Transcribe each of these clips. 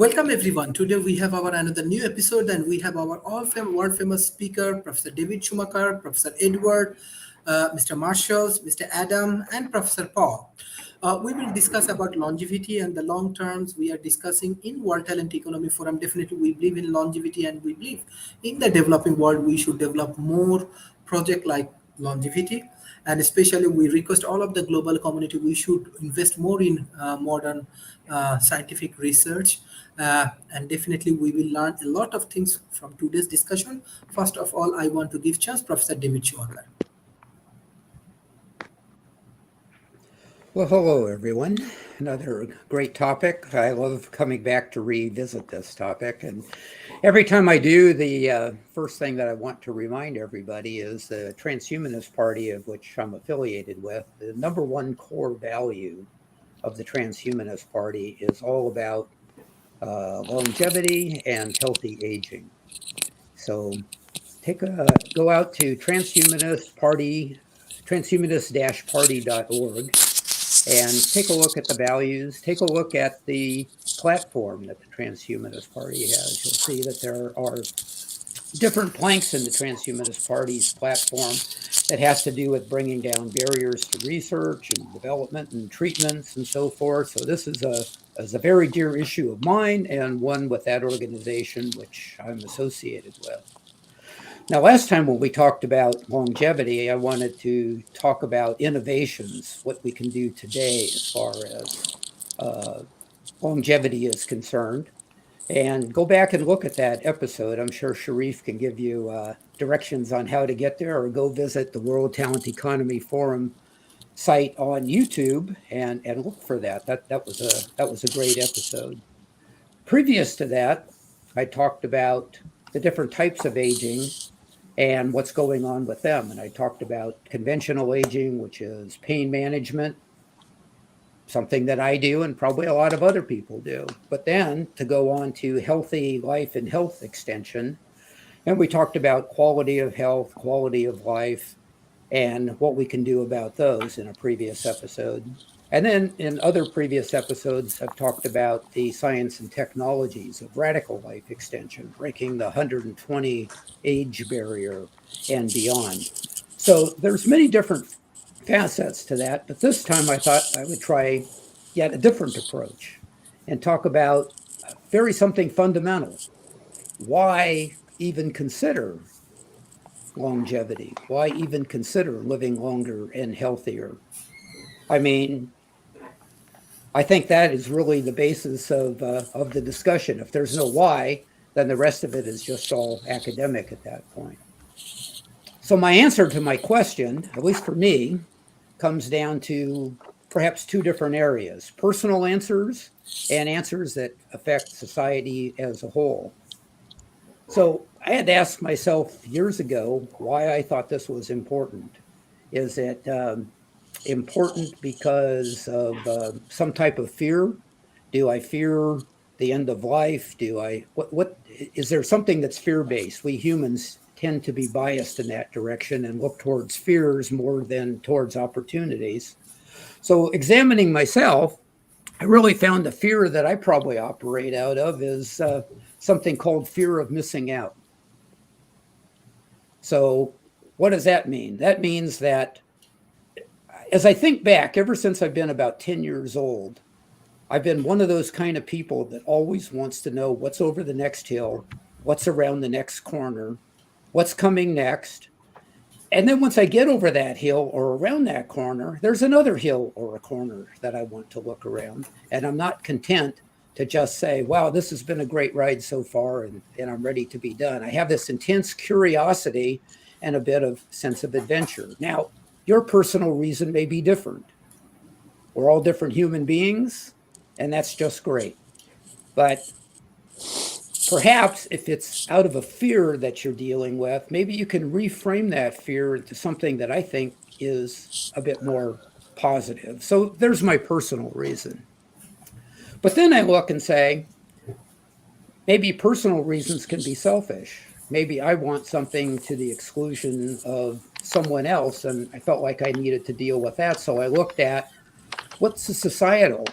Welcome everyone. Today we have our another new episode, and we have our world famous speaker, Professor David Schumacher, Professor Edward, Mr. Marshalls, Mr. Adam, and Professor Paul. We will discuss about longevity and the long terms. We are discussing in World Talent Economy Forum. Definitely, we believe in longevity, and we believe in the developing world we should develop more project like longevity. And especially, we request all of the global community we should invest more in modern scientific research. And definitely, we will learn a lot of things from today's discussion. First of all, I want to give chance Professor David Schumacher. Well, hello, everyone. Another great topic. I love coming back to revisit this topic. And every time I do, the first thing that I want to remind everybody is the Transhumanist Party, of which I'm affiliated with. The number one core value of the Transhumanist Party is all about longevity and healthy aging. So go out to transhumanist-party.org and take a look at the values, take a look at the platform that the Transhumanist Party has. You'll see that there are different planks in the Transhumanist Party's platform that has to do with bringing down barriers to research and development and treatments and so forth. So this is a very dear issue of mine, and one with that organization which I'm associated with. Now, last time when we talked about longevity, I wanted to talk about innovations, what we can do today as far as longevity is concerned. And go back and look at that episode. I'm sure Sharif can give you directions on how to get there, or go visit the World Talent Economy Forum site on YouTube and look for that. That was a great episode. Previous to that, I talked about the different types of aging and what's going on with them. And I talked about conventional aging, which is pain management, something that I do and probably a lot of other people do. But then to go on to healthy life and health extension, and we talked about quality of health, quality of life, and what we can do about those in a previous episode. And then in other previous episodes, I've talked about the science and technologies of radical life extension, breaking the 120 age barrier and beyond. So there's many different facets to that, but this time I thought I would try yet a different approach and talk about something fundamental. Why even consider longevity? Why even consider living longer and healthier? I mean, I think that is really the basis of the discussion. If there's no why, then the rest of it is just all academic at that point. So my answer to my question, at least for me, comes down to perhaps two different areas: personal answers and answers that affect society as a whole. So I had to ask myself years ago why I thought this was important. Is it important because of some type of fear? Do I fear the end of life? What is there something that's fear-based? We humans tend to be biased in that direction and look towards fears more than towards opportunities. So examining myself, I really found the fear that I probably operate out of is something called fear of missing out. So what does that mean? That means that as I think back, ever since I've been about 10 years old, I've been one of those kind of people that always wants to know what's over the next hill, what's around the next corner, what's coming next. And then once I get over that hill or around that corner, there's another hill or a corner that I want to look around. And I'm not content to just say, wow, this has been a great ride so far, and I'm ready to be done. I have this intense curiosity and a bit of sense of adventure. Now, your personal reason may be different. We're all different human beings, and that's just great. But perhaps if it's out of a fear that you're dealing with, maybe you can reframe that fear into something that I think is a bit more positive. So there's my personal reason. But then I look and say, maybe personal reasons can be selfish. Maybe I want something to the exclusion of someone else, and I felt like I needed to deal with that. So I looked at what's the societal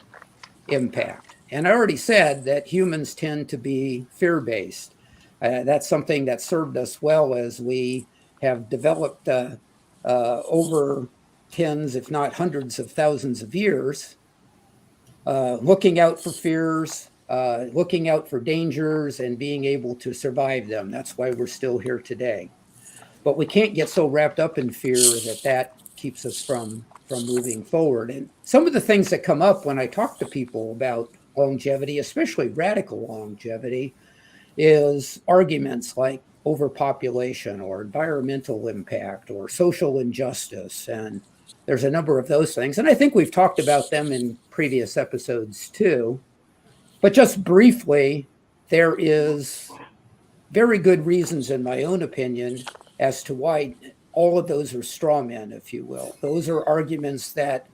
impact. And I already said that humans tend to be fear-based. That's something that served us well as we have developed over tens, if not hundreds of thousands of years, looking out for fears, looking out for dangers, and being able to survive them. That's why we're still here today. But we can't get so wrapped up in fear that keeps us from moving forward. And some of the things that come up when I talk to people about longevity, especially radical longevity, is arguments like overpopulation or environmental impact or social injustice. And there's a number of those things. And I think we've talked about them in previous episodes too. But just briefly, there is very good reasons, in my own opinion, as to why all of those are straw men, if you will. Those are arguments that,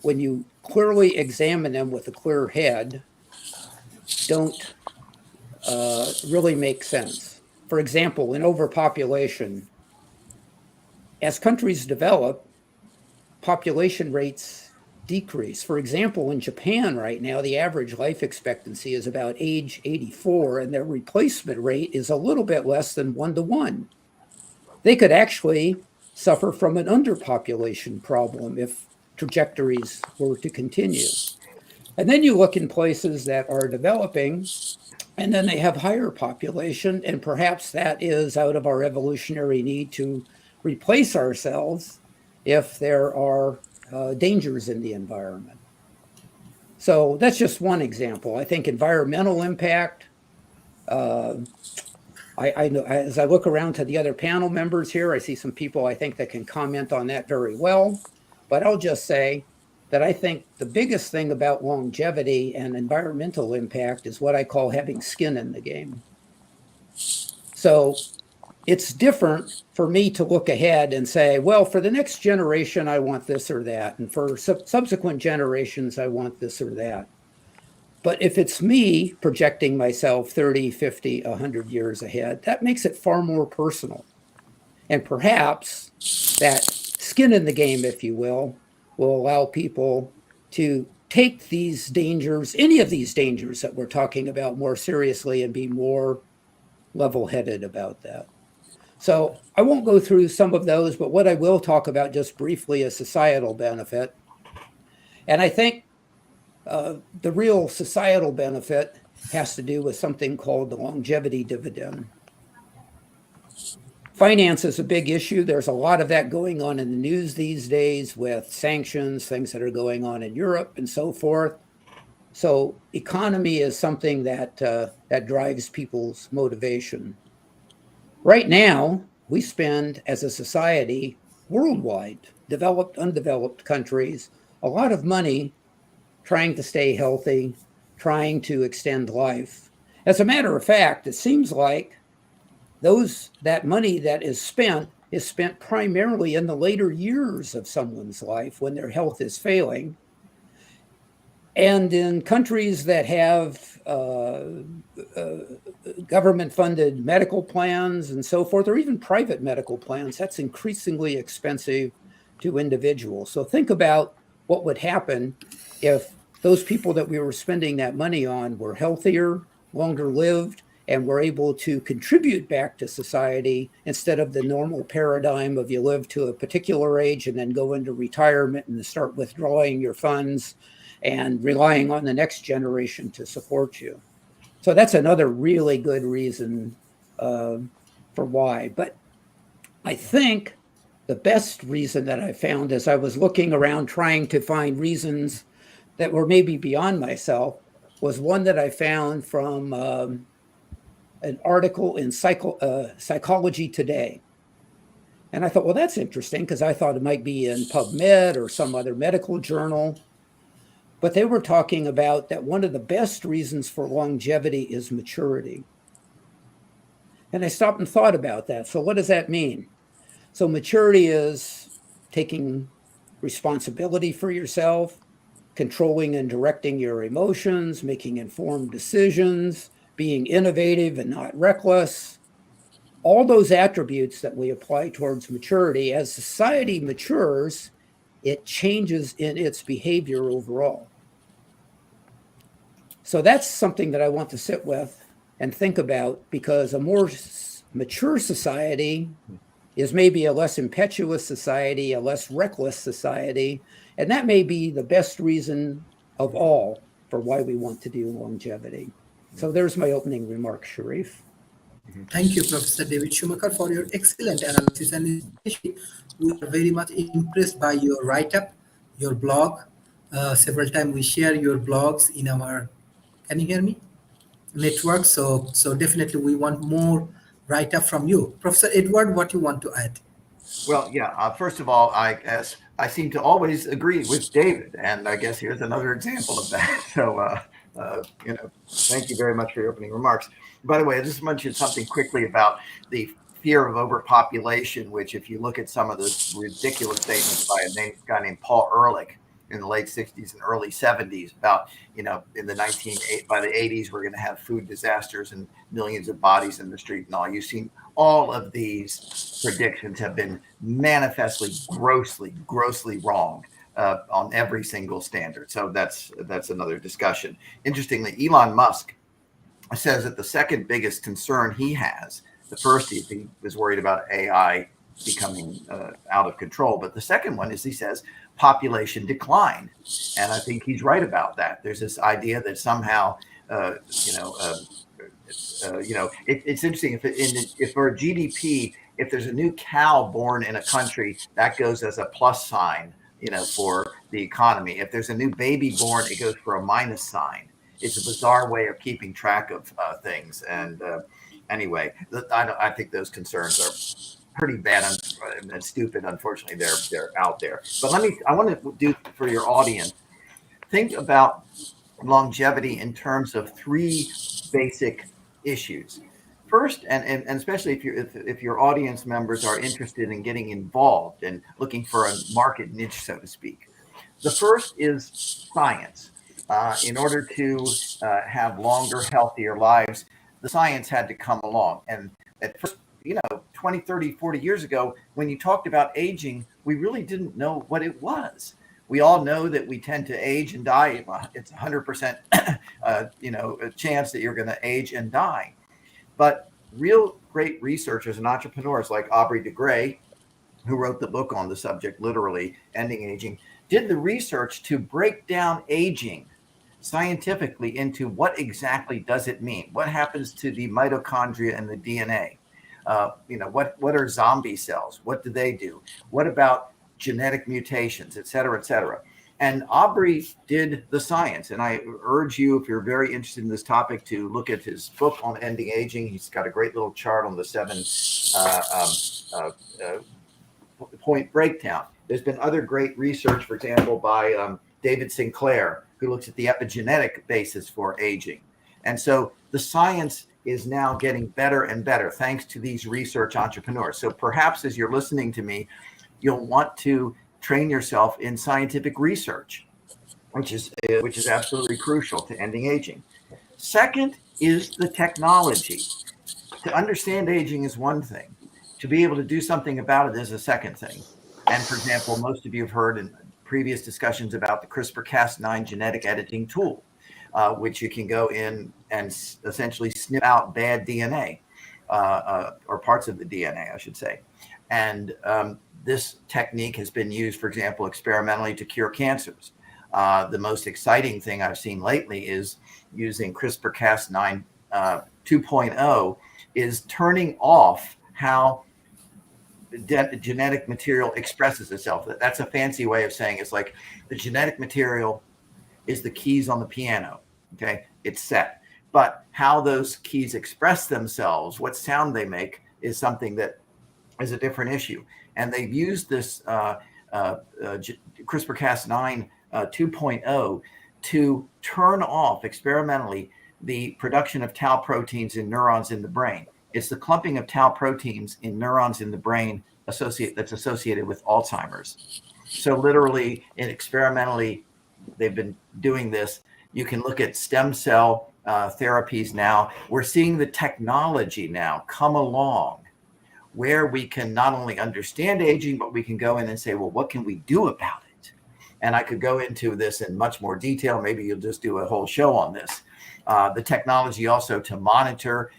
when you clearly examine them with a clear head, don't really make sense. For example, in overpopulation, as countries develop, population rates decrease. For example, in Japan right now, the average life expectancy is about age 84, and their replacement rate is a little bit less than 1-to-1. They could actually suffer from an underpopulation problem if trajectories were to continue. And then you look in places that are developing, and then they have higher population, and perhaps that is out of our evolutionary need to replace ourselves if there are dangers in the environment. So that's just one example. I think environmental impact, I know, as I look around to the other panel members here, I see some people I think that can comment on that very well. But I'll just say that I think the biggest thing about longevity and environmental impact is what I call having skin in the game. So it's different for me to look ahead and say, well, for the next generation, I want this or that. And for subsequent generations, I want this or that. But if it's me projecting myself 30, 50, 100 years ahead, that makes it far more personal. And perhaps that skin in the game, if you will allow people to take these dangers, any of these dangers that we're talking about, more seriously and be more level-headed about that. So I won't go through some of those, but what I will talk about just briefly is societal benefit. And I think the real societal benefit has to do with something called the longevity dividend. Finance is a big issue. There's a lot of that going on in the news these days with sanctions, things that are going on in Europe and so forth. So economy is something that drives people's motivation. Right now, we spend as a society worldwide, developed, undeveloped countries, a lot of money trying to stay healthy, trying to extend life. As a matter of fact, it seems like that money that is spent primarily in the later years of someone's life when their health is failing. And in countries that have government-funded medical plans and so forth, or even private medical plans, that's increasingly expensive to individuals. So think about what would happen if those people that we were spending that money on were healthier, longer lived, and were able to contribute back to society instead of the normal paradigm of you live to a particular age and then go into retirement and start withdrawing your funds and relying on the next generation to support you. So that's another really good reason for why. But I think the best reason that I found as I was looking around trying to find reasons that were maybe beyond myself was one that I found from an article in Psychology Today. And I thought, well, that's interesting because I thought it might be in PubMed or some other medical journal. But they were talking about that one of the best reasons for longevity is maturity. And I stopped and thought about that. So what does that mean? So maturity is taking responsibility for yourself, controlling and directing your emotions, making informed decisions, being innovative and not reckless. All those attributes that we apply towards maturity, as society matures, it changes in its behavior overall. So that's something that I want to sit with and think about, because a more mature society is maybe a less impetuous society, a less reckless society. And that may be the best reason of all for why we want to do longevity. So there's my opening remarks, Sharif. Thank you, Professor David Schumacher, for your excellent analysis, and especially we are very much impressed by your write-up, your blog. Several times we share your blogs in our, can you hear me? Network. So definitely we want more write-up from you, Professor Edward. What you want to add? Well, yeah. First of all, I seem to always agree with David, and I guess here's another example of that. So, thank you very much for your opening remarks. By the way, I just mentioned something quickly about the fear of overpopulation, which, if you look at some of the ridiculous statements by a guy named Paul Ehrlich in the late 60s and early 70s about, in the by the 80s, we're going to have food disasters and millions of bodies in the street and all. You've seen all of these predictions have been manifestly, grossly wrong on every single standard. So that's another discussion. Interestingly, Elon Musk says that the second biggest concern he has, the first he was worried about AI becoming out of control, but the second one is, he says, population decline. And I think he's right about that. There's this idea that somehow, it's interesting if for GDP, if there's a new cow born in a country, that goes as a plus sign, for the economy. If there's a new baby born, it goes for a minus sign. It's a bizarre way of keeping track of things. And anyway, I think those concerns are pretty bad and stupid. Unfortunately, they're out there. But I want to do for your audience, think about longevity in terms of three basic issues. First, and especially if your audience members are interested in getting involved and looking for a market niche, so to speak. The first is science. In order to have longer, healthier lives, the science had to come along. And at first, 20, 30, 40 years ago, when you talked about aging, we really didn't know what it was. We all know that we tend to age and die. It's 100%, a chance that you're going to age and die. But real great researchers and entrepreneurs like Aubrey de Grey, who wrote the book on the subject, literally Ending Aging, did the research to break down aging scientifically into what exactly does it mean? What happens to the mitochondria and the DNA? What are zombie cells? What do they do? What about genetic mutations, et cetera, et cetera? And Aubrey did the science. And I urge you, if you're very interested in this topic, to look at his book on ending aging. He's got a great little chart on the 7-point breakdown. There's been other great research, for example, by David Sinclair, who looks at the epigenetic basis for aging. And so the science is now getting better and better thanks to these research entrepreneurs. So perhaps as you're listening to me, you'll want to train yourself in scientific research, which is absolutely crucial to ending aging. Second is the technology. To understand aging is one thing. To be able to do something about it is a second thing. And for example, most of you have heard in previous discussions about the CRISPR-Cas9 genetic editing tool, which you can go in and essentially snip out bad DNA, or parts of the DNA, I should say. And this technique has been used, for example, experimentally to cure cancers. The most exciting thing I've seen lately is using CRISPR-Cas9 2.0 is turning off how genetic material expresses itself. That's a fancy way of saying it's like the genetic material is the keys on the piano. Okay, it's set. But how those keys express themselves, what sound they make, is something that is a different issue. And they've used this CRISPR-Cas9 2.0 to turn off experimentally the production of tau proteins in neurons in the brain. It's the clumping of tau proteins in neurons in the brain that's associated with Alzheimer's. So literally and experimentally, they've been doing this. You can look at stem cell therapies now. We're seeing the technology now come along where we can not only understand aging, but we can go in and say, well, what can we do about it? And I could go into this in much more detail. Maybe you'll just do a whole show on this. The technology also to monitor,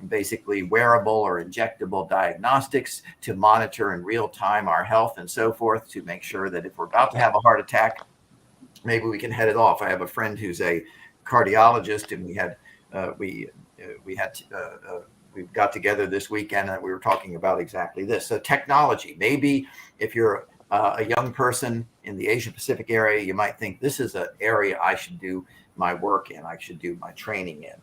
basically wearable or injectable diagnostics to monitor in real time our health and so forth, to make sure that if we're about to have a heart attack, maybe we can head it off. I have a friend who's a cardiologist, and we got together this weekend and we were talking about exactly this. So technology, maybe if you're a young person in the Asia Pacific area, you might think this is an area I should do my work in, I should do my training in.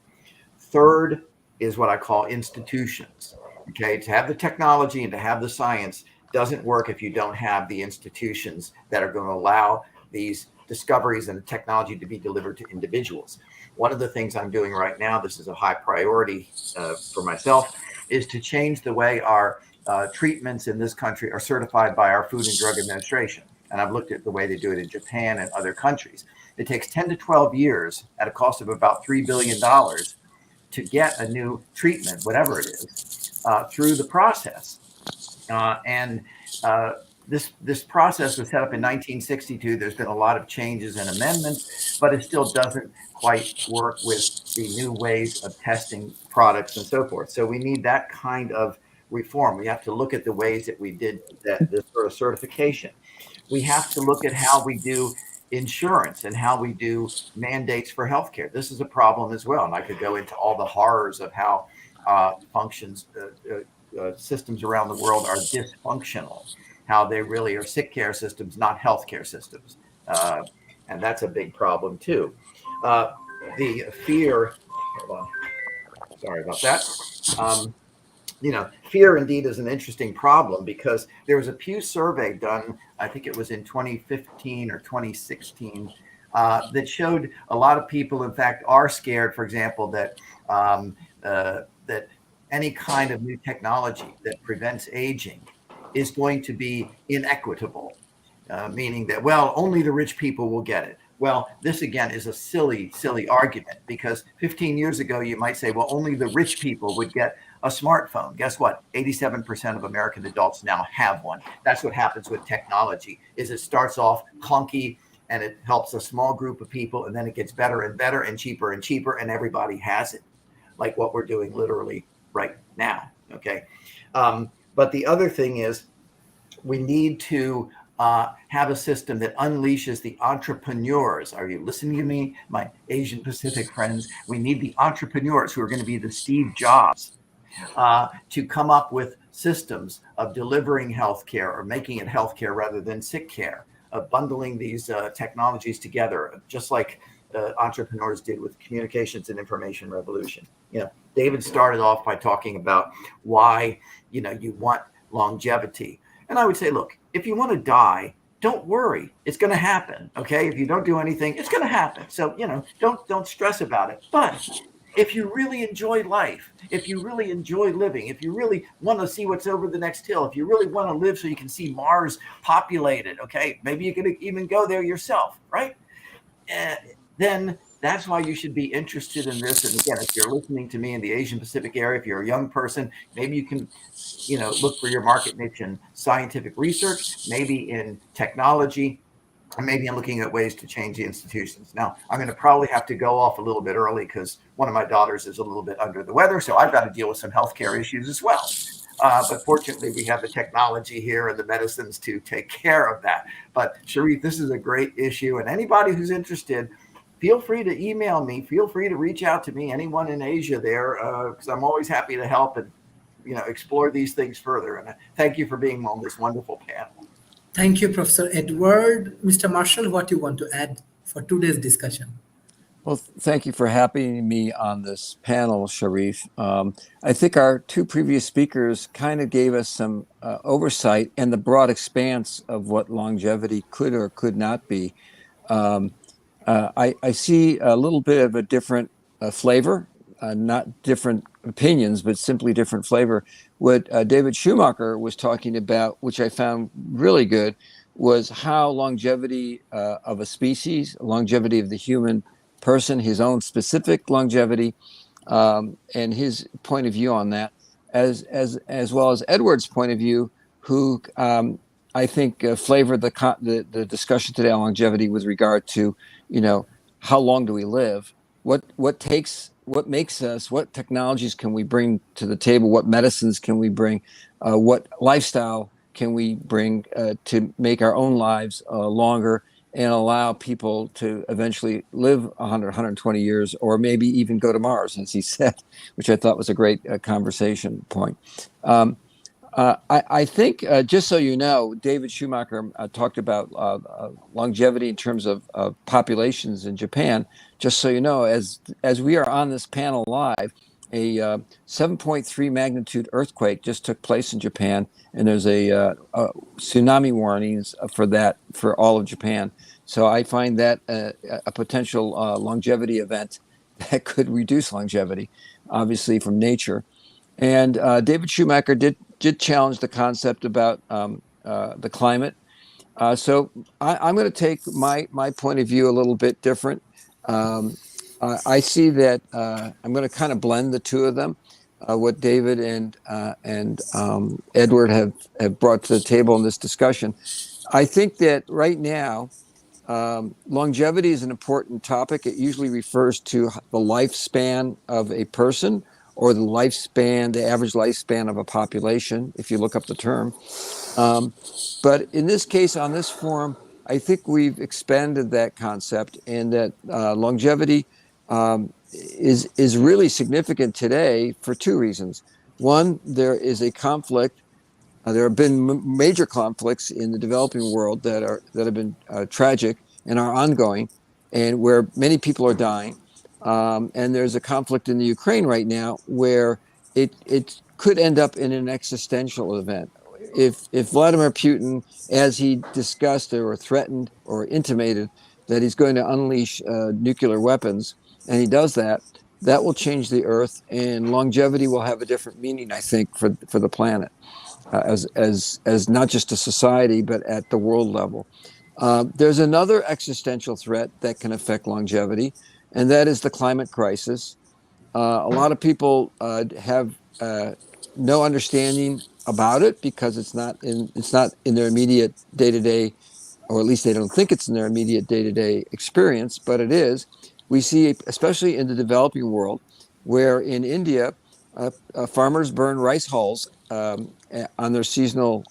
Third is what I call institutions. Okay, to have the technology and to have the science doesn't work if you don't have the institutions that are going to allow these discoveries and the technology to be delivered to individuals. One of the things I'm doing right now, this is a high priority for myself, is to change the way our treatments in this country are certified by our Food and Drug Administration. And I've looked at the way they do it in Japan and other countries. It takes 10 to 12 years at a cost of about $3 billion to get a new treatment, whatever it is, through the process. This process was set up in 1962. There's been a lot of changes and amendments, but it still doesn't quite work with the new ways of testing products and so forth. So we need that kind of reform. We have to look at the ways that we did this sort of certification. We have to look at how we do insurance and how we do mandates for healthcare. This is a problem as well. And I could go into all the horrors of how systems around the world are dysfunctional, how they really are sick care systems, not healthcare systems. And that's a big problem too. The fear, hold on, sorry about that. Fear indeed is an interesting problem, because there was a Pew survey done, I think it was in 2015 or 2016, that showed a lot of people, in fact, are scared, for example, that that any kind of new technology that prevents aging is going to be inequitable, meaning that, well, only the rich people will get it. Well, this again is a silly argument, because 15 years ago, you might say, well, only the rich people would get a smartphone. Guess what? 87% of American adults now have one. That's what happens with technology, is it starts off clunky and it helps a small group of people, and then it gets better and better and cheaper, and everybody has it, like what we're doing literally right now. Okay. But the other thing is, we need to have a system that unleashes the entrepreneurs. Are you listening to me, my Asian Pacific friends? We need the entrepreneurs who are going to be the Steve Jobs to come up with systems of delivering healthcare, or making it healthcare rather than sick care, of bundling these technologies together, just like entrepreneurs did with communications and information revolution. David started off by talking about why you want longevity. And I would say, look, if you want to die, don't worry. It's going to happen. Okay. If you don't do anything, it's going to happen. So, don't stress about it. But if you really enjoy life, if you really enjoy living, if you really want to see what's over the next hill, if you really want to live so you can see Mars populated, okay, maybe you could even go there yourself, right? Then that's why you should be interested in this. And again, if you're listening to me in the Asian Pacific area, if you're a young person, maybe you can, look for your market niche in scientific research, maybe in technology, or maybe in looking at ways to change the institutions. Now, I'm going to probably have to go off a little bit early, because one of my daughters is a little bit under the weather, so I've got to deal with some healthcare issues as well. But fortunately, we have the technology here and the medicines to take care of that. But Sharif, this is a great issue, and anybody who's interested, feel free to email me. Feel free to reach out to me, anyone in Asia there, because I'm always happy to help and explore these things further. And thank you for being on this wonderful panel. Thank you, Professor Edward. Mr. Marshall, what do you want to add for today's discussion? Well, thank you for having me on this panel, Sharif. I think our two previous speakers kind of gave us some oversight and the broad expanse of what longevity could or could not be. I see a little bit of a different flavor, not different opinions, but simply different flavor. What David Schumacher was talking about, which I found really good, was how longevity of a species, longevity of the human person, his own specific longevity, and his point of view on that, as well as Edward's point of view, who I think flavored the discussion today on longevity with regard to, how long do we live? What makes us? What technologies can we bring to the table? What medicines can we bring? What lifestyle can we bring to make our own lives longer and allow people to eventually live 100, 120 years, or maybe even go to Mars, as he said, which I thought was a great conversation point. I think, just so you know, David Schumacher talked about longevity in terms of populations in Japan. Just so you know, as we are on this panel live, a 7.3 magnitude earthquake just took place in Japan, and there's a tsunami warnings for all of Japan. So I find that a potential longevity event that could reduce longevity, obviously from nature. And David Schumacher did challenge the concept about the climate. So I'm going to take my point of view a little bit different. I see that I'm going to kind of blend the two of them. What David and Edward have brought to the table in this discussion. I think that right now, longevity is an important topic. It usually refers to the lifespan of a person, or the average lifespan of a population, if you look up the term. But in this case, on this forum, I think we've expanded that concept, and that longevity is really significant today for two reasons. One, there is a conflict. There have been major conflicts in the developing world that have been tragic and are ongoing, and where many people are dying. And there's a conflict in the Ukraine right now where it could end up in an existential event. If Vladimir Putin, as he discussed or threatened or intimated that he's going to unleash nuclear weapons, and he does that, that will change the Earth, and longevity will have a different meaning, I think, for the planet, as not just a society, but at the world level. There's another existential threat that can affect longevity, and that is the climate crisis. A lot of people have no understanding about it because it's not in their immediate day-to-day, or at least they don't think it's in their immediate day-to-day experience, but it is. We see, especially in the developing world, where in India, farmers burn rice hulls on their seasonal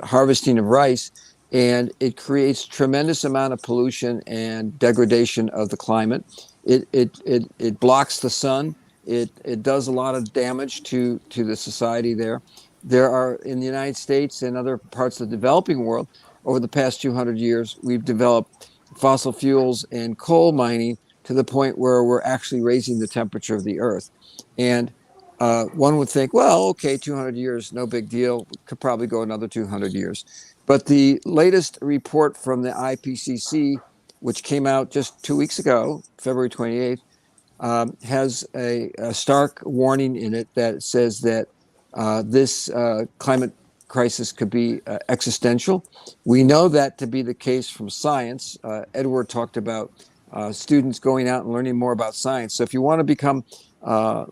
harvesting of rice, and it creates tremendous amount of pollution and degradation of the climate. It blocks the sun. It does a lot of damage to the society there. There are, in the United States and other parts of the developing world, over the past 200 years, we've developed fossil fuels and coal mining to the point where we're actually raising the temperature of the Earth. And one would think, well, okay, 200 years, no big deal. Could probably go another 200 years. But the latest report from the IPCC, which came out just 2 weeks ago, February 28th, has a stark warning in it that says that this climate crisis could be existential. We know that to be the case from science. Edward talked about students going out and learning more about science. So if you want to become a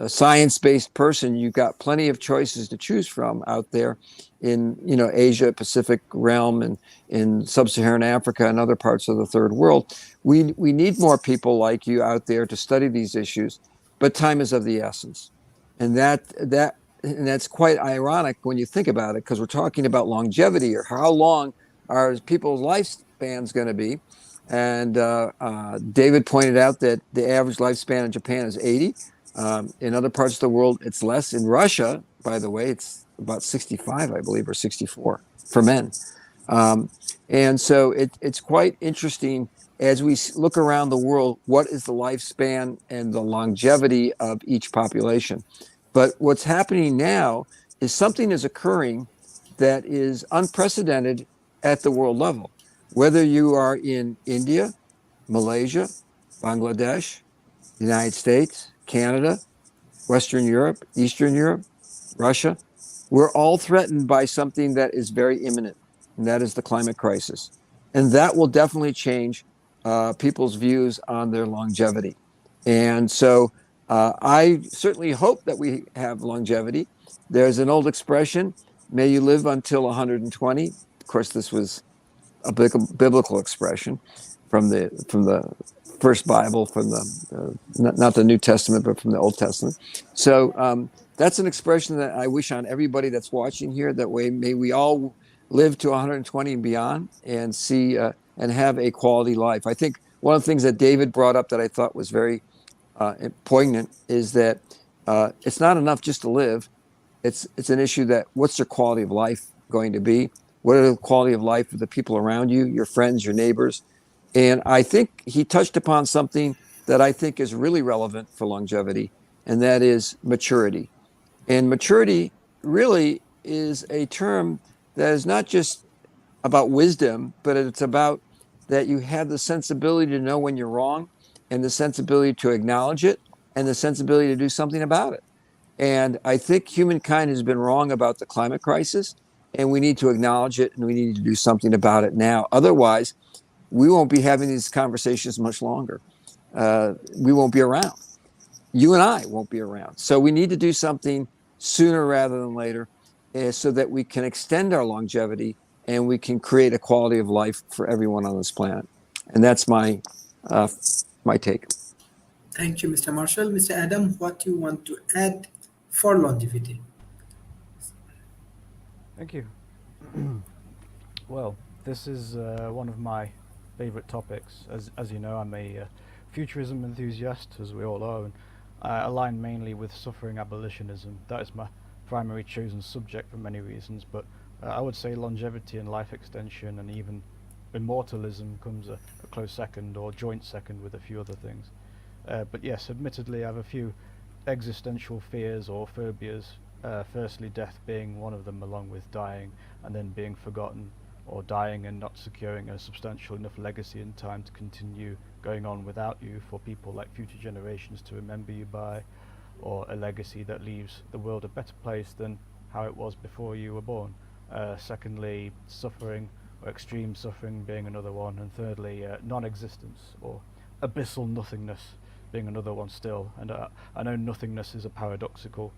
science-based person, you've got plenty of choices to choose from out there in Asia, Pacific realm, and in sub-Saharan Africa and other parts of the third world. We need more people like you out there to study these issues, but time is of the essence, and that's quite ironic when you think about it, because we're talking about longevity, or how long are people's lifespans going to be. And David pointed out that the average lifespan in Japan is 80. In other parts of the world, it's less. In Russia, by the way, it's about 65, I believe, or 64 for men. And so it's quite interesting as we look around the world, what is the lifespan and the longevity of each population. But what's happening now is something is occurring that is unprecedented at the world level. Whether you are in India, Malaysia, Bangladesh, the United States, Canada, Western Europe, Eastern Europe, Russia, we're all threatened by something that is very imminent, and that is the climate crisis. And that will definitely change people's views on their longevity. And so I certainly hope that we have longevity. There's an old expression, may you live until 120. Of course, this was a biblical expression. from the first Bible, from the not the New Testament, but from the Old Testament. So that's an expression that I wish on everybody that's watching here. That way, may we all live to 120 and beyond, and see and have a quality life. I think one of the things that David brought up that I thought was very poignant is that it's not enough just to live. It's an issue that what's your quality of life going to be? What are the quality of life of the people around you, your friends, your neighbors? And I think he touched upon something that I think is really relevant for longevity, and that is maturity. And maturity really is a term that is not just about wisdom, but it's about that you have the sensibility to know when you're wrong, and the sensibility to acknowledge it, and the sensibility to do something about it. And I think humankind has been wrong about the climate crisis, and we need to acknowledge it, and we need to do something about it now. Otherwise, we won't be having these conversations much longer. We won't be around. You and I won't be around. So we need to do something sooner rather than later, so that we can extend our longevity and we can create a quality of life for everyone on this planet. And that's my take. Thank you, Mr. Marshall. Mr. Adam, what you want to add for longevity? Thank you. Well, this is one of my favorite topics. As you know, I'm a futurism enthusiast, as we all are, and I align mainly with suffering abolitionism. That is my primary chosen subject for many reasons, but I would say longevity and life extension and even immortalism comes a close second, or joint second, with a few other things. But yes, admittedly, I have a few existential fears or phobias. Firstly, death being one of them, along with dying and then being forgotten, or dying and not securing a substantial enough legacy in time to continue going on without you for people like future generations to remember you by, or a legacy that leaves the world a better place than how it was before you were born. Secondly, suffering or extreme suffering being another one, and thirdly, non-existence or abyssal nothingness being another one still. And I know nothingness is a paradoxical,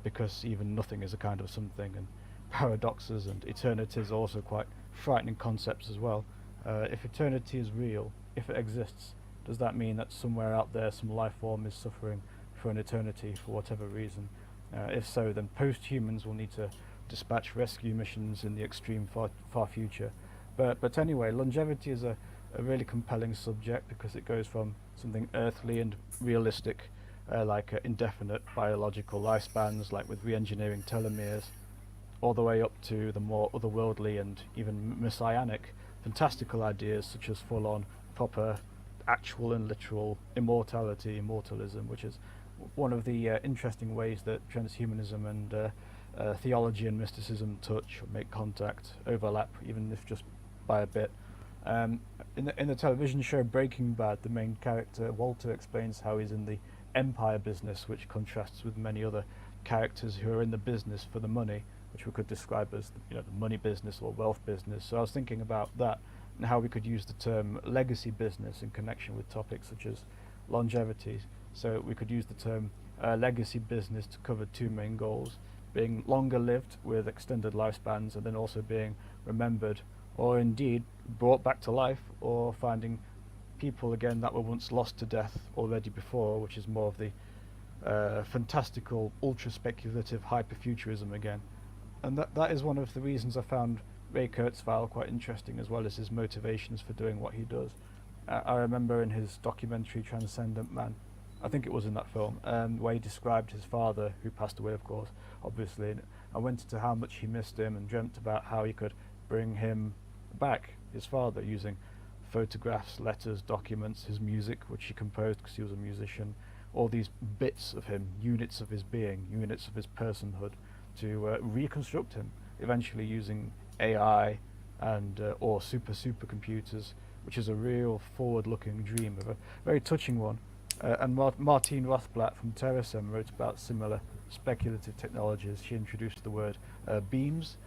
because even nothing is a kind of something, and paradoxes and eternities are also quite frightening concepts as well. If eternity is real, if it exists, does that mean that somewhere out there some life form is suffering for an eternity for whatever reason? If so, then post-humans will need to dispatch rescue missions in the extreme far future. But anyway, longevity is a really compelling subject, because it goes from something earthly and realistic, like indefinite biological lifespans, like with re-engineering telomeres, all the way up to the more otherworldly and even messianic, fantastical ideas such as full-on, proper, actual and literal immortalism, which is one of the interesting ways that transhumanism and theology and mysticism touch, or make contact, overlap, even if just by a bit. In the television show Breaking Bad, the main character, Walter, explains how he's in the empire business, which contrasts with many other characters who are in the business for the money, which we could describe as the money business or wealth business. So I was thinking about that and how we could use the term legacy business in connection with topics such as longevity. So we could use the term legacy business to cover two main goals: being longer lived with extended lifespans, and then also being remembered, or indeed brought back to life, or finding people again that were once lost to death already before, which is more of the fantastical, ultra-speculative hyperfuturism again. And that is one of the reasons I found Ray Kurzweil quite interesting, as well as his motivations for doing what he does. I remember in his documentary Transcendent Man, I think it was in that film, where he described his father, who passed away of course, obviously, and went into how much he missed him and dreamt about how he could bring him back, his father, using photographs, letters, documents, his music, which he composed because he was a musician, all these bits of him, units of his being, units of his personhood, to reconstruct him, eventually using AI and or supercomputers, which is a real forward-looking dream, of a very touching one. And Martine Rothblatt from TerraSem wrote about similar speculative technologies. She introduced the word beams,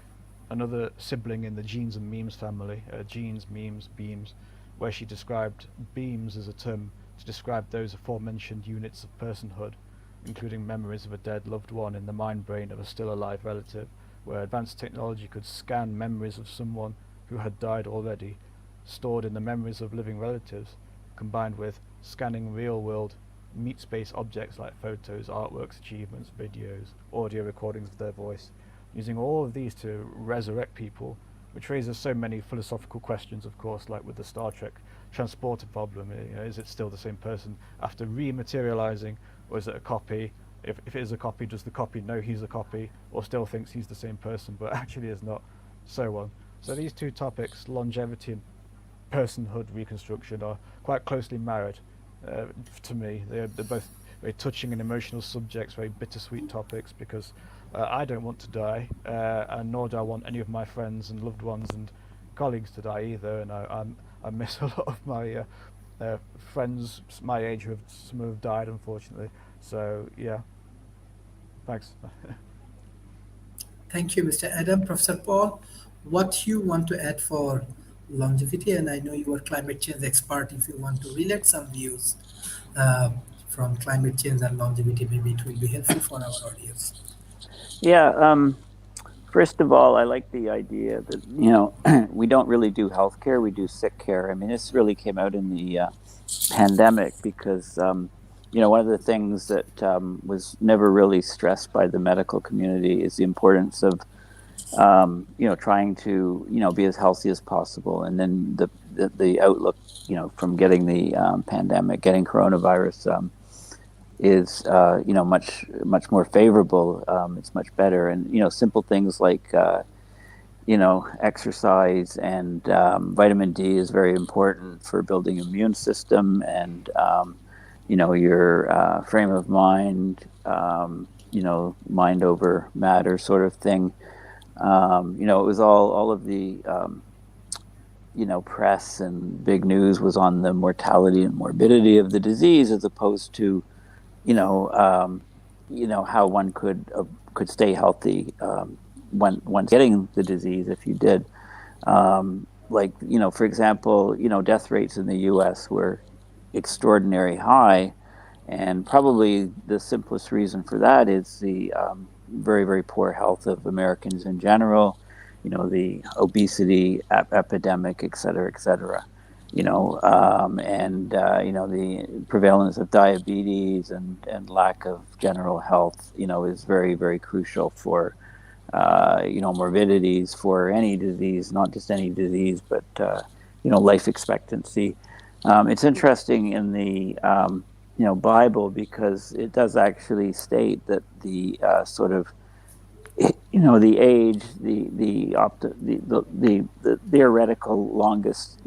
another sibling in the genes and memes family, genes, memes, beams, where she described beams as a term to describe those aforementioned units of personhood, including memories of a dead loved one in the mind brain of a still alive relative, where advanced technology could scan memories of someone who had died already, stored in the memories of living relatives, combined with scanning real-world meat-space objects like photos, artworks, achievements, videos, audio recordings of their voice, using all of these to resurrect people, which raises so many philosophical questions, of course, like with the Star Trek transporter problem. Is it still the same person after rematerializing, or is it a copy? If it is a copy, does the copy know he's a copy, or still thinks he's the same person, but actually is not? So on. So these two topics, longevity and personhood reconstruction, are quite closely married to me. They're both very touching and emotional subjects, very bittersweet topics, because I don't want to die, and nor do I want any of my friends and loved ones and colleagues to die either. And I miss a lot of my friends my age some who have died, unfortunately. So yeah, thanks. Thank you, Mr. Adam. Professor Paul, what you want to add for longevity? And I know you are climate change expert. If you want to relate some views uh, from climate change and longevity, maybe it will be helpful for our audience. Yeah. First of all, I like the idea that, we don't really do healthcare, we do sick care. I mean, this really came out in the pandemic because, one of the things that was never really stressed by the medical community is the importance of, trying to, be as healthy as possible. And then the outlook, from getting the pandemic, getting coronavirus, is much more favorable. It's much better, and simple things like exercise and vitamin D is very important for building immune system and your frame of mind. Mind over matter sort of thing. It was all of the press and big news was on the mortality and morbidity of the disease as opposed to how one could stay healthy when getting the disease if you did. For example, death rates in the U.S. were extraordinary high, and probably the simplest reason for that is the very, very poor health of Americans in general. The obesity epidemic, et cetera, et cetera. The prevalence of diabetes and lack of general health, is very, very crucial for, morbidities for any disease, not just any disease, but, life expectancy. It's interesting in the, Bible because it does actually state that the sort of, the age, the theoretical longest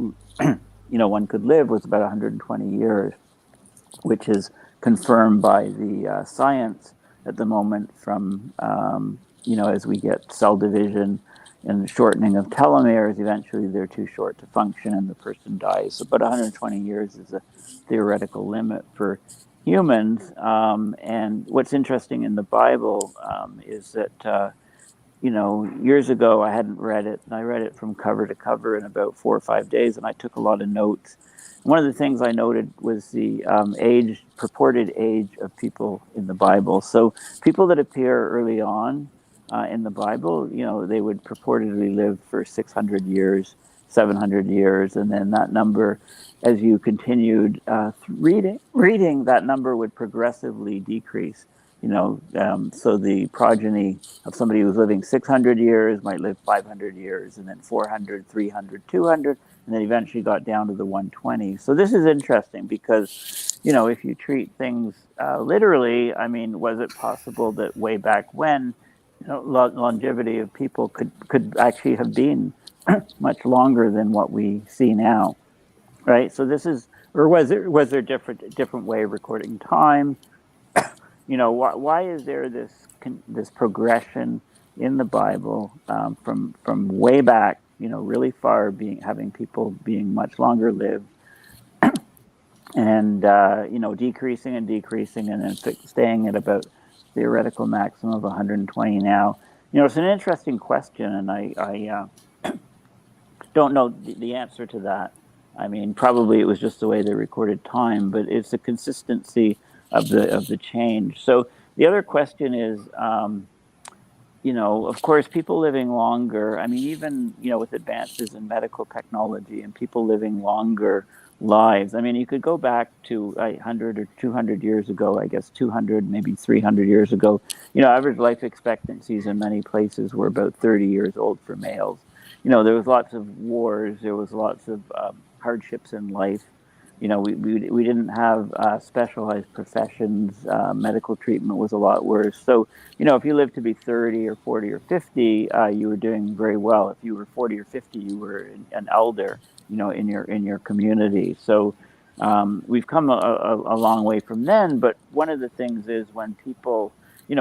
one could live was about 120 years, which is confirmed by the science at the moment from, as we get cell division and the shortening of telomeres, eventually they're too short to function and the person dies. So about 120 years is a theoretical limit for humans. And what's interesting in the Bible is that years ago, I hadn't read it, and I read it from cover to cover in about 4 or 5 days, and I took a lot of notes. One of the things I noted was the purported age of people in the Bible. So people that appear early on in the Bible, they would purportedly live for 600 years, 700 years, and then that number, as you continued reading, that number would progressively decrease. So the progeny of somebody who's living 600 years might live 500 years, and then 400, 300, 200, and then eventually got down to the 120. So this is interesting because, if you treat things literally, I mean, was it possible that way back when, longevity of people could actually have been much longer than what we see now, right? So this is, or was there different way of recording time? Why is there this progression in the Bible from way back, really far, having people being much longer lived, and decreasing and decreasing, and then staying at about theoretical maximum of 120 now? It's an interesting question, and I don't know the answer to that. I mean, probably it was just the way they recorded time, but it's a consistency of the change. So the other question is, of course, people living longer. I mean, even with advances in medical technology and people living longer lives. I mean, you could go back to 100 or 200 years ago. I guess 200, maybe 300 years ago. Average life expectancies in many places were about 30 years old for males. There was lots of wars. There was lots of hardships in life. We didn't have specialized professions. Medical treatment was a lot worse. So, if you lived to be 30 or 40 or 50, you were doing very well. If you were 40 or 50, you were an elder, in your community. So we've come a long way from then. But one of the things is when people,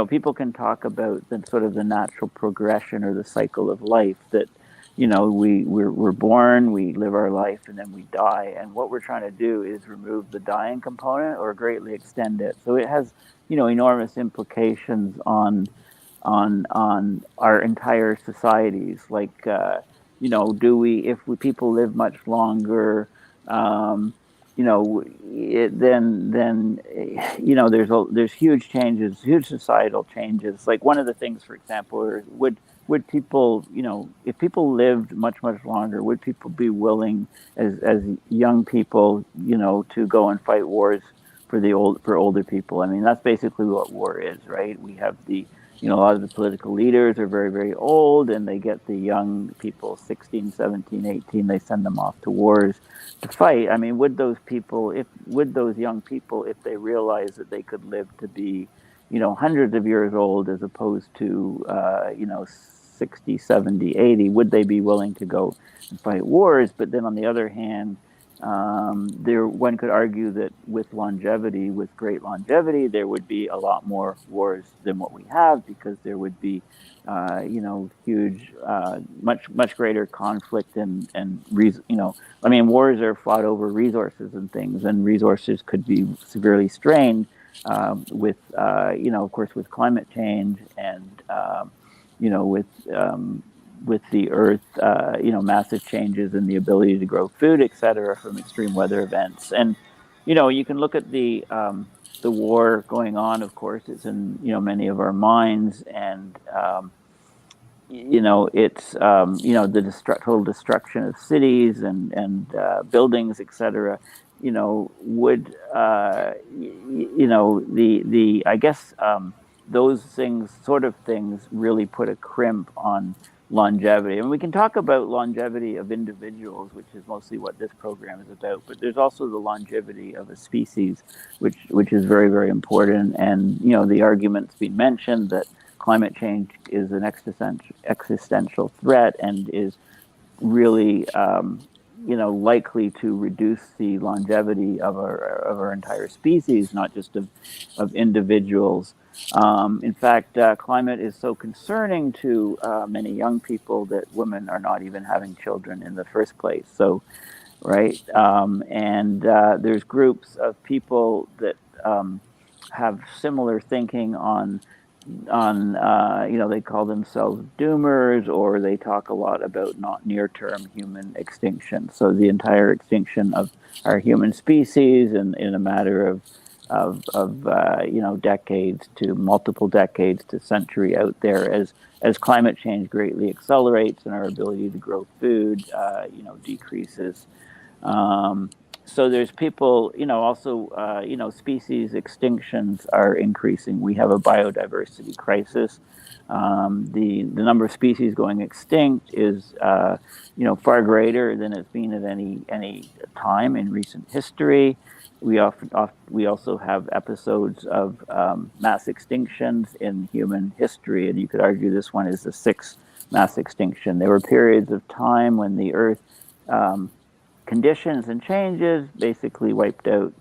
people can talk about the sort of the natural progression or the cycle of life that, we're born, we live our life, and then we die. And what we're trying to do is remove the dying component or greatly extend it. So it has, enormous implications on our entire societies. Like, if people live much longer, there's huge changes, huge societal changes. Like one of the things, for example, would people, if people lived much longer, would people be willing as young people, to go and fight wars for older people? I mean, that's basically what war is, right? We have a lot of the political leaders are very, very old, and they get the young people, 16, 17, 18, they send them off to wars to fight. I mean, would those young people, if they realize that they could live to be, hundreds of years old as opposed to, 60, 70, 80, would they be willing to go and fight wars? But then on the other hand, one could argue that with great longevity, there would be a lot more wars than what we have, because there would be, huge, much greater conflict I mean, wars are fought over resources and things, and resources could be severely strained of course, with climate change and, with the earth, massive changes in the ability to grow food, et cetera, from extreme weather events. And, you can look at the war going on, of course, it's in, many of our minds. And, it's, the total destruction of cities and buildings, et cetera, would, I guess, those things really put a crimp on longevity. And we can talk about longevity of individuals, which is mostly what this program is about, but there's also the longevity of a species, which is very, very important. And, the argument's been mentioned that climate change is an existential threat and is really, likely to reduce the longevity of our entire species, not just of individuals. In fact, climate is so concerning to many young people that women are not even having children in the first place. So, right, and there's groups of people that have similar thinking on they call themselves doomers, or they talk a lot about not near-term human extinction. So the entire extinction of our human species in a matter of decades to multiple decades to century out there, as climate change greatly accelerates and our ability to grow food decreases. So there's people, also, species extinctions are increasing. We have a biodiversity crisis. The number of species going extinct is, far greater than it's been at any time in recent history. We also have episodes of mass extinctions in human history, and you could argue this one is the sixth mass extinction. There were periods of time when the Earth conditions and changes basically involved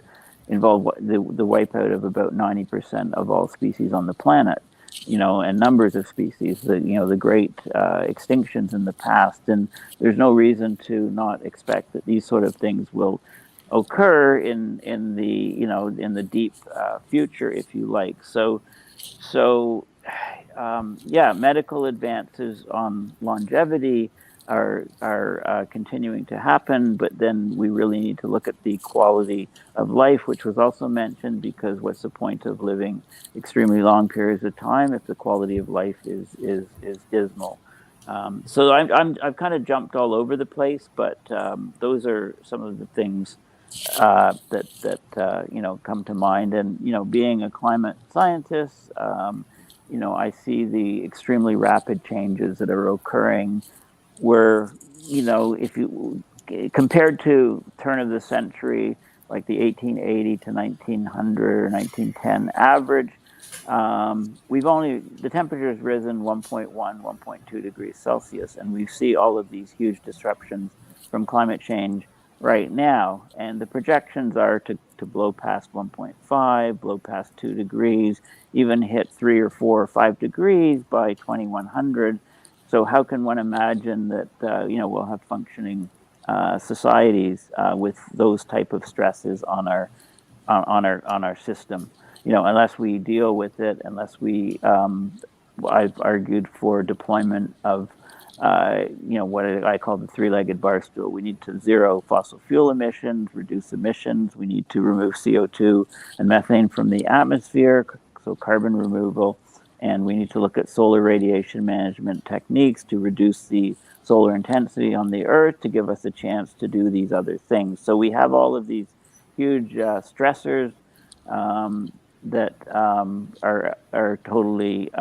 the wipeout of about 90% of all species on the planet, and numbers of species, the great extinctions in the past. And there's no reason to not expect that these sort of things will occur in the deep future, if you like. So medical advances on longevity are continuing to happen, but then we really need to look at the quality of life, which was also mentioned, because what's the point of living extremely long periods of time if the quality of life is dismal? So I've kind of jumped all over the place, but those are some of the things that come to mind. And being a climate scientist, I see the extremely rapid changes that are occurring. Where if you compared to turn of the century, like the 1880 to 1900 or 1910 average, the temperature has risen 1.1, 1.2 degrees Celsius, and we see all of these huge disruptions from climate change right now. And the projections are to blow past 1.5, blow past 2 degrees, even hit 3 or 4 or 5 degrees by 2100. So how can one imagine that we'll have functioning societies with those type of stresses on our system? Unless we deal with it, unless we, I've argued for deployment of, what I call the three-legged bar stool. We need to zero fossil fuel emissions, reduce emissions. We need to remove CO2 and methane from the atmosphere, so carbon removal. And we need to look at solar radiation management techniques to reduce the solar intensity on the Earth to give us a chance to do these other things. So we have all of these huge stressors that are totally,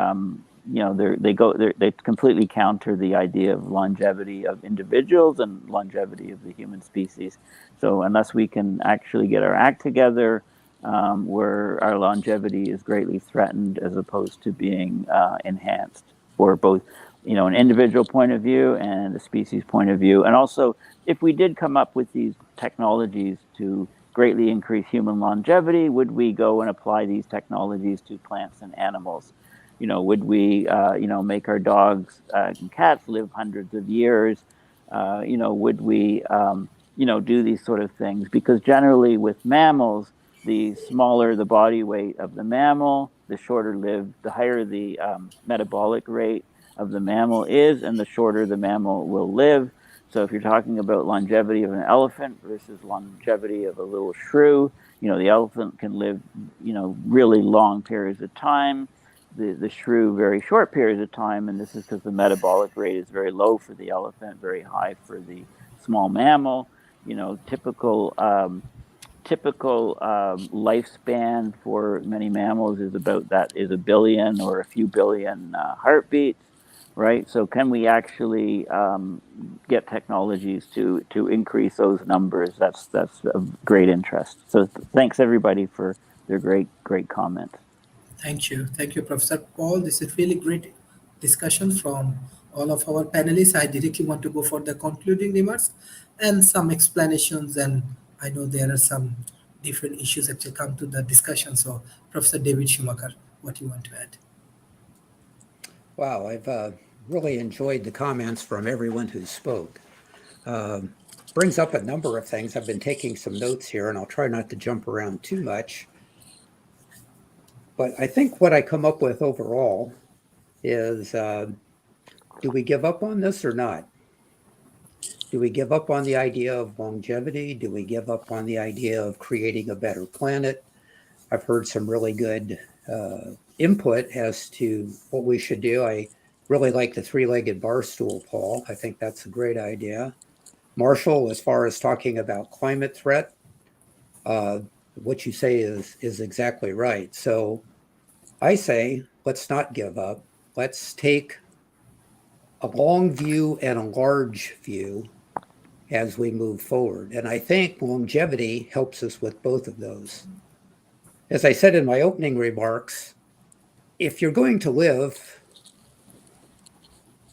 they completely counter the idea of longevity of individuals and longevity of the human species. So unless we can actually get our act together, where our longevity is greatly threatened as opposed to being enhanced for both, an individual point of view and a species point of view. And also, if we did come up with these technologies to greatly increase human longevity, would we go and apply these technologies to plants and animals? Would we, make our dogs and cats live hundreds of years? Would we, do these sort of things? Because generally with mammals, the smaller the body weight of the mammal, the higher the metabolic rate of the mammal is, and the shorter the mammal will live. So if you're talking about longevity of an elephant versus longevity of a little shrew, the elephant can live, really long periods of time. The shrew very short periods of time, and this is because the metabolic rate is very low for the elephant, very high for the small mammal. Typical lifespan for many mammals is a billion or a few billion heartbeats, right? So can we actually get technologies to increase those numbers? That's of great interest. So thanks everybody for their great comments. Thank you, Professor Paul. This is really great discussion from all of our panelists. I directly want to go for the concluding remarks and some explanations, and I know there are some different issues that will come to the discussion. So, Professor David Schumacher, what do you want to add? Wow, I've really enjoyed the comments from everyone who spoke. Brings up a number of things. I've been taking some notes here, and I'll try not to jump around too much. But I think what I come up with overall is, do we give up on this or not? Do we give up on the idea of longevity? Do we give up on the idea of creating a better planet? I've heard some really good input as to what we should do. I really like the three-legged bar stool, Paul. I think that's a great idea. Marshall, as far as talking about climate threat, what you say is exactly right. So I say, let's not give up. Let's take a long view and a large view as we move forward. And I think longevity helps us with both of those. As I said in my opening remarks, if you're going to live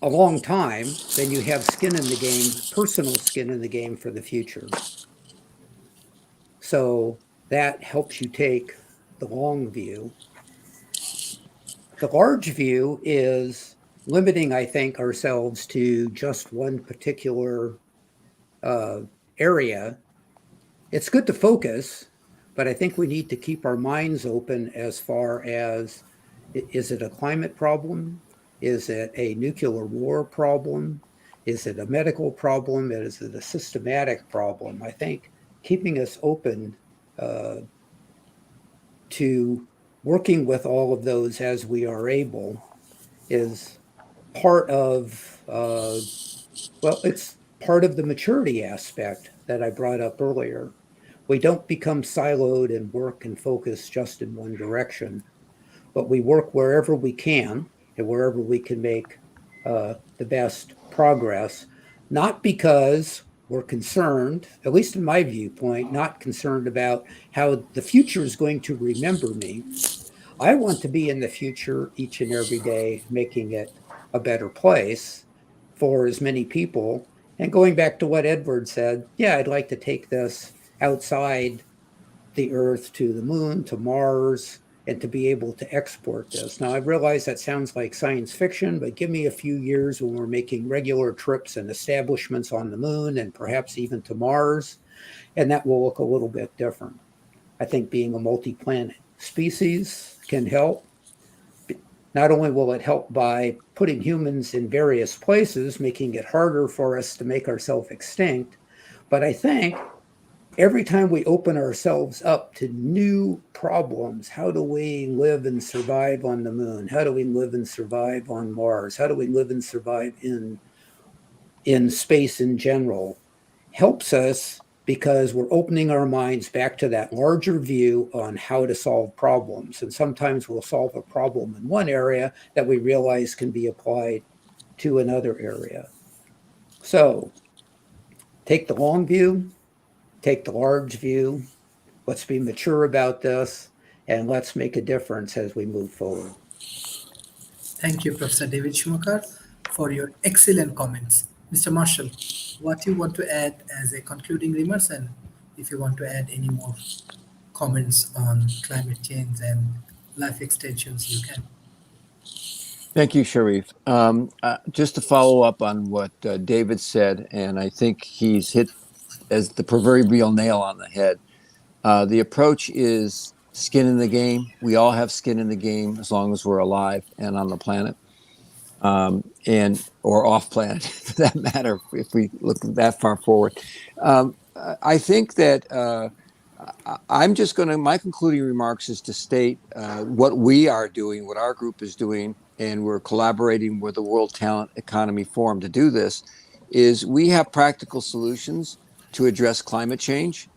a long time, then you have skin in the game, personal skin in the game for the future. So that helps you take the long view. The large view is limiting, I think, ourselves to just one particular area. It's good to focus, but I think we need to keep our minds open as far as, is it a climate problem? Is it a nuclear war problem? Is it a medical problem? Is it a systematic problem? I think keeping us open to working with all of those as we are able is part of, well, it's part of the maturity aspect that I brought up earlier. We don't become siloed and work and focus just in one direction, but we work wherever we can and wherever we can make the best progress, not because we're concerned, at least in my viewpoint, not concerned about how the future is going to remember me. I want to be in the future each and every day, making it a better place for as many people. And going back to what Edward said, yeah, I'd like to take this outside the Earth to the moon, to Mars, and to be able to export this. Now, I realize that sounds like science fiction, but give me a few years when we're making regular trips and establishments on the moon and perhaps even to Mars, and that will look a little bit different. I think being a multi-planet species can help. Not only will it help by putting humans in various places, making it harder for us to make ourselves extinct, but I think every time we open ourselves up to new problems, how do we live and survive on the moon? How do we live and survive on Mars? How do we live and survive in space in general? Helps us because we're opening our minds back to that larger view on how to solve problems. And sometimes we'll solve a problem in one area that we realize can be applied to another area. So take the long view, take the large view, let's be mature about this, and let's make a difference as we move forward. Thank you, Professor David Schumacher, for your excellent comments. Mr. Marshall, what you want to add as a concluding remarks, and if you want to add any more comments on climate change and life extensions, you can. Thank you, Sharif. Just to follow up on what David said, and I think he's hit as the proverbial nail on the head. The approach is skin in the game. We all have skin in the game as long as we're alive and on the planet, or off planet for that matter, if we look that far forward. I think that I'm just going to, my concluding remarks is to state what we are doing, what our group is doing, and we're collaborating with the World Talent Economy Forum to do this, is we have practical solutions to address climate change.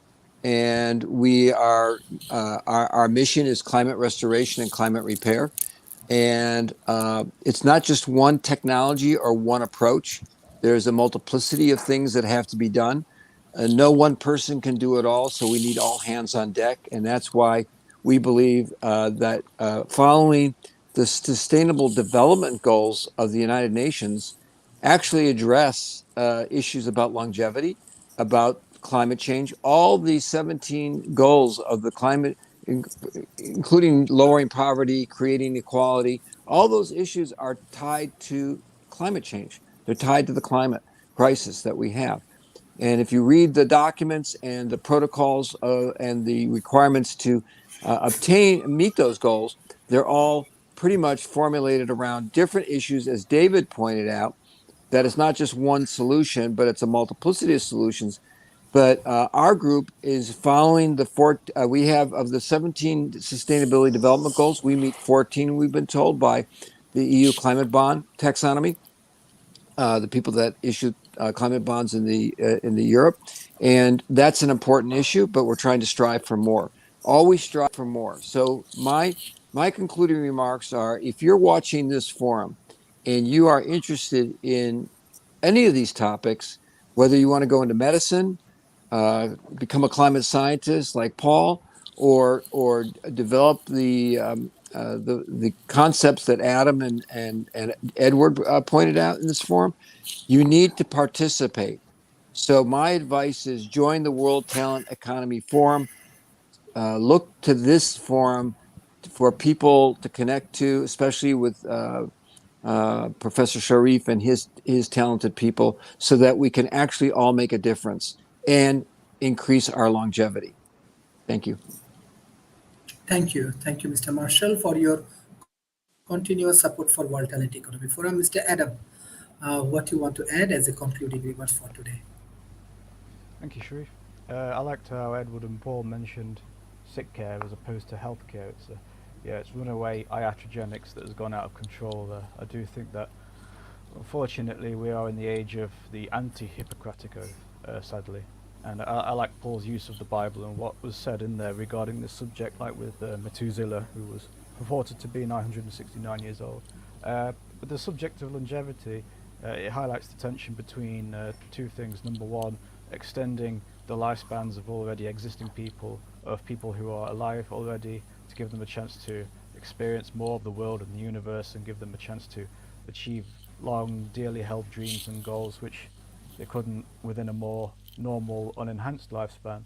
And we are, our mission is climate restoration and climate repair. And it's not just one technology or one approach. There's a multiplicity of things that have to be done. No one person can do it all, so we need all hands on deck. And that's why we believe that following the Sustainable Development Goals of the United Nations actually address issues about longevity, about climate change. All these 17 goals of the climate, including lowering poverty, creating equality, all those issues are tied to climate change. They're tied to the climate crisis that we have. And if you read the documents and the protocols and the requirements to meet those goals, they're all pretty much formulated around different issues, as David pointed out, that it's not just one solution, but it's a multiplicity of solutions. But our group is following we have of the 17 sustainability development goals, we meet 14, we've been told, by the EU climate bond taxonomy, the people that issued climate bonds in the Europe. And that's an important issue, but we're trying to strive for more. Always strive for more. So my concluding remarks are, if you're watching this forum and you are interested in any of these topics, whether you want to go into medicine, become a climate scientist like Paul, or develop the concepts that Adam and Edward pointed out in this forum, you need to participate. So my advice is join the World Talent Economy Forum. Look to this forum for people to connect to, especially with Professor Sharif and his talented people, so that we can actually all make a difference and increase our longevity. Thank you. Thank you. Thank you, Mr. Marshall, for your continuous support for World Talent Economy Forum. Mr. Adam, What you want to add as a concluding remarks for today? Thank you, Sharif. I liked how Edward and Paul mentioned sick care as opposed to health care. It's runaway iatrogenics that has gone out of control there. I do think that, unfortunately, we are in the age of the anti-Hippocratic oath, sadly. And I like Paul's use of the Bible and what was said in there regarding this subject, like with Methuselah, who was purported to be 969 years old. But the subject of longevity, it highlights the tension between two things. Number one, extending the lifespans of already existing people, of people who are alive already, to give them a chance to experience more of the world and the universe, and give them a chance to achieve long, dearly held dreams and goals which they couldn't within a more normal, unenhanced lifespan,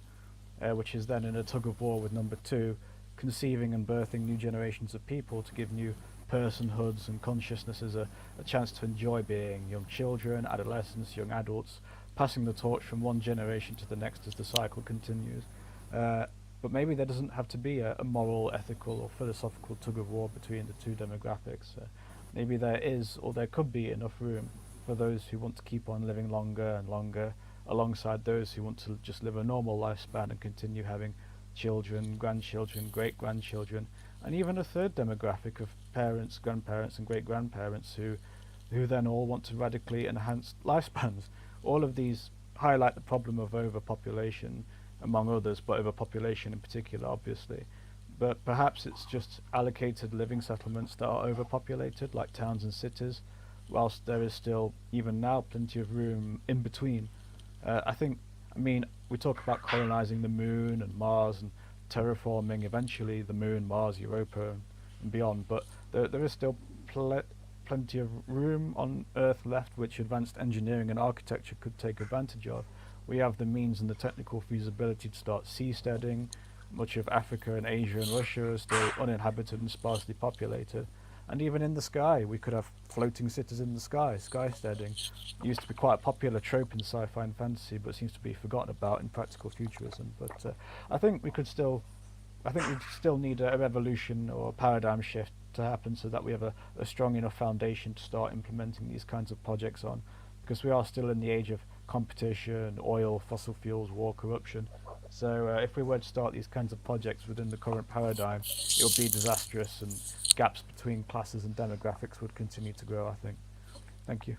which is then in a tug of war with number two, conceiving and birthing new generations of people to give new personhoods and consciousnesses a chance to enjoy being young children, adolescents, young adults, passing the torch from one generation to the next as the cycle continues. But maybe there doesn't have to be a moral, ethical, or philosophical tug of war between the two demographics. Maybe there is, or there could be, enough room for those who want to keep on living longer and longer, alongside those who want to just live a normal lifespan and continue having children, grandchildren, great-grandchildren, and even a third demographic of parents, grandparents, and great-grandparents who then all want to radically enhance lifespans. All of these highlight the problem of overpopulation, among others, but overpopulation in particular, obviously. But perhaps it's just allocated living settlements that are overpopulated, like towns and cities, whilst there is still, even now, plenty of room in between. We talk about colonizing the moon and Mars and terraforming eventually the moon, Mars, Europa, and beyond, but there is still plenty of room on Earth left which advanced engineering and architecture could take advantage of. We have the means and the technical feasibility to start seasteading. Much of Africa and Asia and Russia are still uninhabited and sparsely populated. And even in the sky, we could have floating cities in the sky, skysteading. It used to be quite a popular trope in sci-fi and fantasy, but seems to be forgotten about in practical futurism. But I think we still need a revolution or a paradigm shift to happen so that we have a strong enough foundation to start implementing these kinds of projects on, because we are still in the age of competition, oil, fossil fuels, war, corruption. So if we were to start these kinds of projects within the current paradigm, it would be disastrous, and gaps between classes and demographics would continue to grow, I think. Thank you.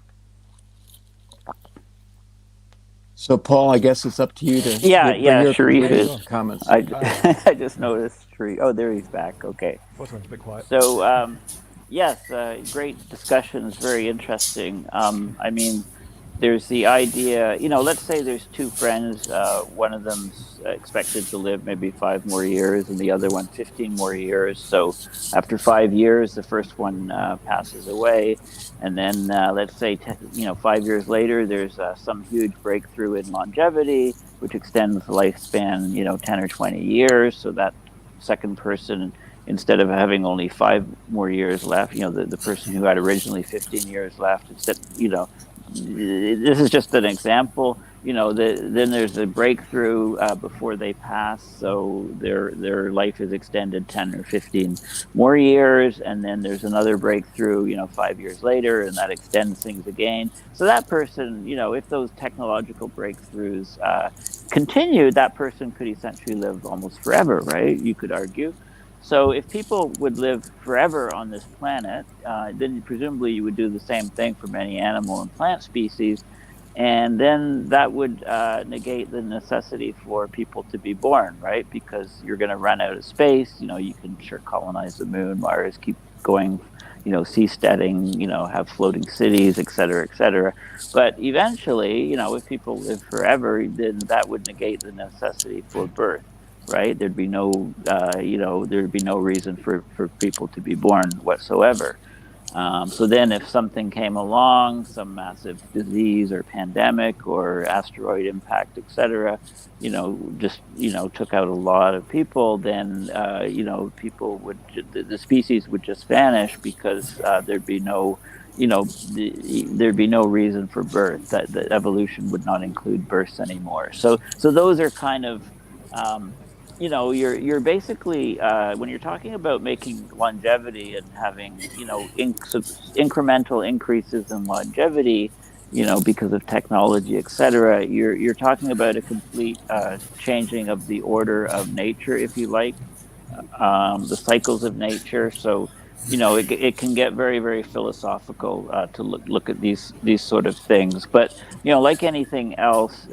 So, Paul, I guess it's up to you to bring your Sharif is, comments. I just noticed Sharif. Oh, there he's back. Okay. What's a bit quiet? So, yes, great discussions, very interesting. There's the idea, let's say there's two friends. One of them's expected to live maybe 5 more years and the other one 15 more years. So after 5 years, the first one passes away. And then let's say, 5 years later, there's some huge breakthrough in longevity, which extends the lifespan, 10 or 20 years. So that second person, instead of having only 5 more years left, the person who had originally 15 years left, instead, this is just an example. Then there's a breakthrough before they pass, so their life is extended 10 or 15 more years, and then there's another breakthrough, 5 years later, and that extends things again. So that person, if those technological breakthroughs continue, that person could essentially live almost forever, right? You could argue. So if people would live forever on this planet, then presumably you would do the same thing for many animal and plant species. And then that would negate the necessity for people to be born, right? Because you're going to run out of space. You can sure colonize the moon, Mars, keep going, seasteading, have floating cities, et cetera, et cetera. But eventually, if people live forever, then that would negate the necessity for birth. Right, there'd be no reason for people to be born whatsoever. So then, if something came along, some massive disease or pandemic or asteroid impact, etc., took out a lot of people, then people would the species would just vanish because there'd be no reason for birth. That the evolution would not include births anymore. So those are kind of you're basically when you're talking about making longevity and having incremental increases in longevity, because of technology, et cetera, you're talking about a complete changing of the order of nature, if you like, the cycles of nature. So, it can get very, very philosophical to look at these sort of things. But like anything else,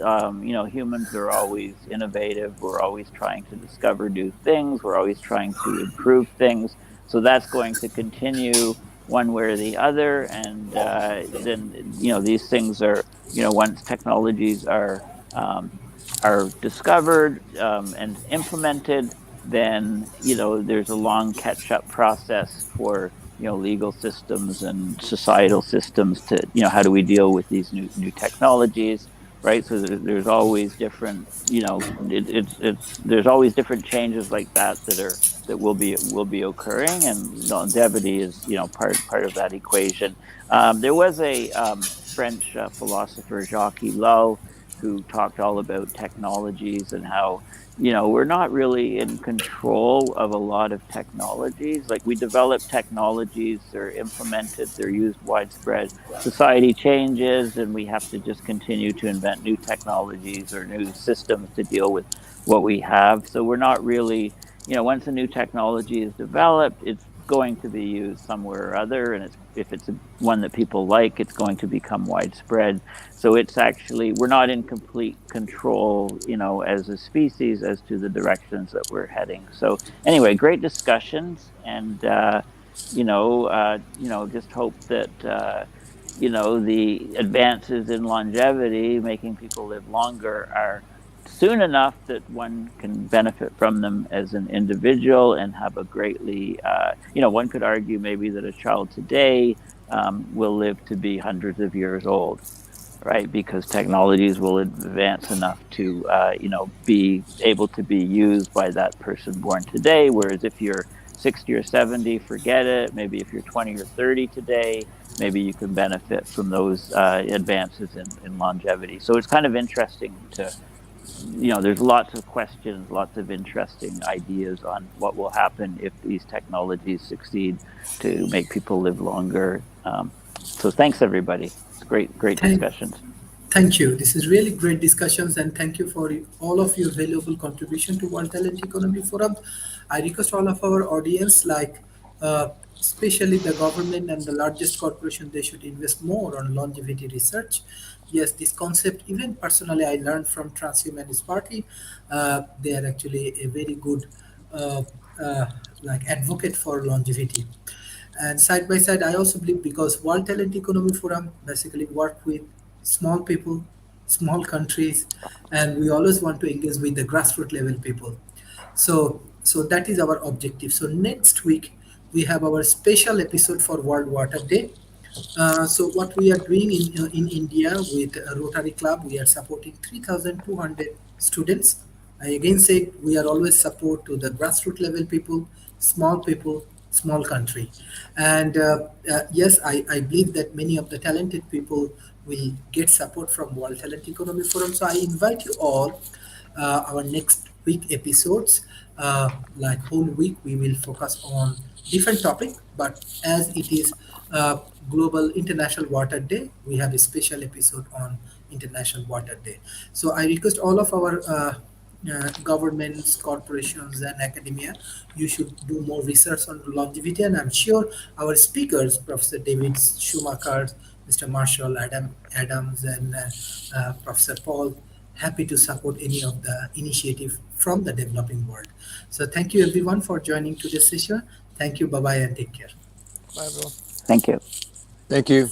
humans are always innovative. We're always trying to discover new things. We're always trying to improve things. So that's going to continue one way or the other. And then these things are once technologies are discovered and implemented, then there's a long catch up process for legal systems and societal systems to how do we deal with these new technologies, right? So there's always different it's there's always different changes like that will be occurring, and longevity is part of that equation. There was a French philosopher, Jacques Ellul, who talked all about technologies and how we're not really in control of a lot of technologies. Like, we develop technologies, they're implemented, they're used widespread. Society changes, and we have to just continue to invent new technologies or new systems to deal with what we have. So we're not really, once a new technology is developed, it's going to be used somewhere or other, and if it's one that people like, it's going to become widespread. So it's actually, we're not in complete control, as a species, as to the directions that we're heading. So anyway, great discussions, and just hope that the advances in longevity, making people live longer, are soon enough that one can benefit from them as an individual and have a greatly, one could argue maybe that a child today will live to be hundreds of years old, right? Because technologies will advance enough to, be able to be used by that person born today. Whereas if you're 60 or 70, forget it. Maybe if you're 20 or 30 today, maybe you can benefit from those advances in longevity. So it's kind of interesting to, there's lots of questions, lots of interesting ideas on what will happen if these technologies succeed to make people live longer. So thanks, everybody. It's great Thank, discussions. thank you. This is really great discussions, and thank you for all of your valuable contribution to World Talent Economy Forum. I request all of our audience, especially the government and the largest corporation, they should invest more on longevity research. Yes, this concept, even personally, I learned from Transhumanist Party. They are actually a very good uh, advocate for longevity. And side by side, I also believe, because World Talent Economy Forum basically work with small people, small countries, and we always want to engage with the grassroots level people. So that is our objective. So next week we have our special episode for World Water Day. So what we are doing in India with Rotary Club, we are supporting 3,200 students. I again say we are always support to the grassroots level people, small country. And yes, I believe that many of the talented people will get support from World Talent Economy Forum. So I invite you all our next week episodes. Whole week we will focus on different topic, but as it is global international water day, we have a special episode on international water day. So I request all of our governments, corporations, and academia, you should do more research on longevity. And I'm sure our speakers, Professor David Schumacher, Mr. Marshall, Adams, and Professor Paul, happy to support any of the initiative from the developing world. So thank you everyone for joining today's session. Thank you. Bye bye and take care. Bye, everyone. Thank you. Thank you.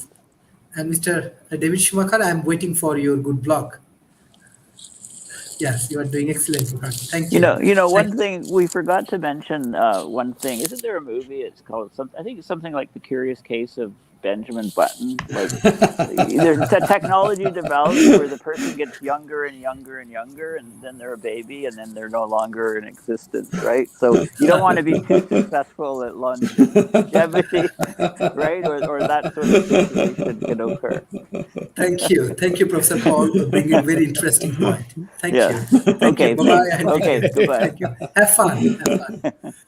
And Mr. David Schumacher, I'm waiting for your good blog. Yes, you are doing excellent work. Thank you. One thing we forgot to mention. One thing, isn't there a movie? It's called I think it's something like The Curious Case of Benjamin Button. Like there's technology develops where the person gets younger and younger and younger, and then they're a baby, and then they're no longer in existence, right? So you don't want to be too successful at longevity, right? Or that sort of situation can occur. Thank you, Professor Paul, for bringing a very interesting point. Thank you. Thank Okay. you. Bye-bye. Okay. Goodbye. Thank you. Have fun.